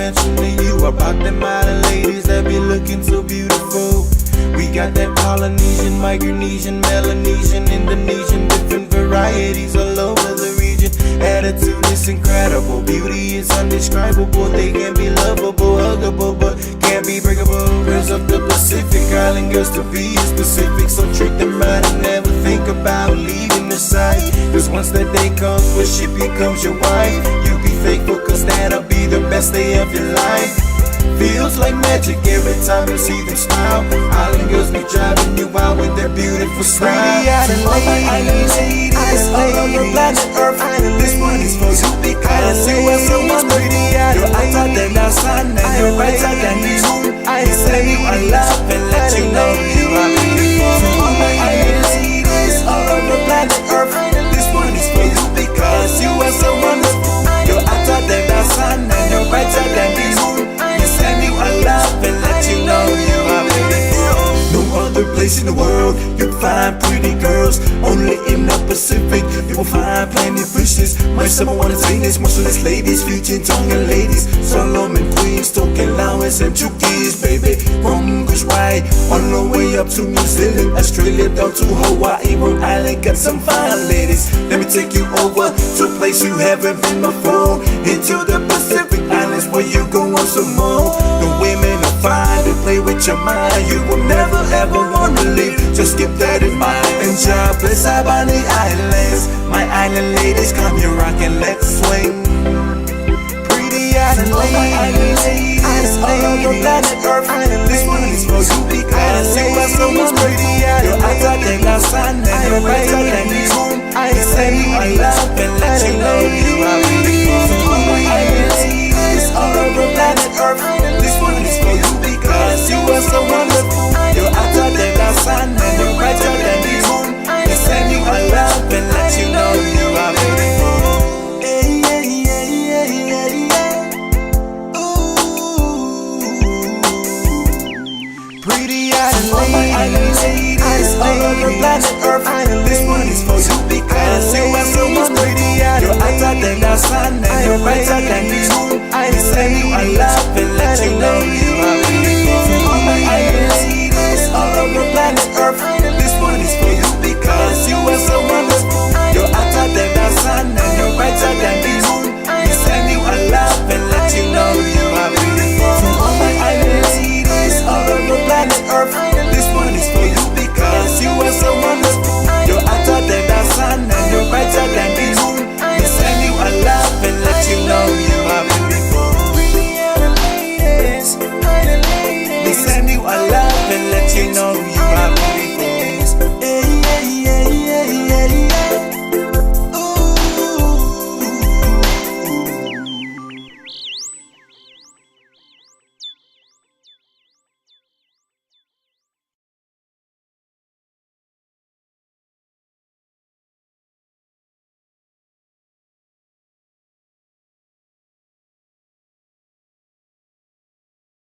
mentioning you. About them island ladies that be looking so beautiful. We got that Polynesian, Micronesian, Melanesian, Indonesian, different varieties all over the region. Attitude is incredible, beauty is undescribable. They can be lovable, huggable, but can't be breakable. Girls of the Pacific Island, girls to be specific. So trick them right and never think about leaving the site. Cause once that day comes, when she becomes your wife, you be thankful cause that'll be the best day of your life. Feels like magic every time you see them smile. Island girls be driving you out with their beautiful style. Pretty island ladies, all over planet Earth. This one is for you because you are so much pretty. You're hotter than the sun and you're brighter than the moon. I send you a love and let you know you are beautiful. All my island ladies, all over planet Earth. This one is for you because you are so wonderful. You're hotter than the sun and you're brighter than the moon. Send you a love and let you know you are beautiful. No other place in the world you'll find pretty girls. Only in the Pacific you will find plenty of fishes. My summer wanna say this, merciless ladies, Fijian Tongan ladies, Solomon queens, Tokelauans and Chukis, baby. From Kauai all the way up to New Zealand, Australia down to Hawaii, Rhode Island, got some fine ladies. Let me take you over to a place you haven't been before, into the Pacific Islands where you go on some more. The women are fine, they play with your mind. You will never ever wanna leave, just keep that in mind. Enjoy bliss up on the islands. My island ladies, come here rock and let's swing. Pretty island ladies, all over planet Earth. This one is for you because you are so much pretty. You're hotter than the sun and you're brighter than the moon. I send you a love and let you know you are beautiful. All my island ladies, all over planet Earth. This one is for you because you are so wonderful.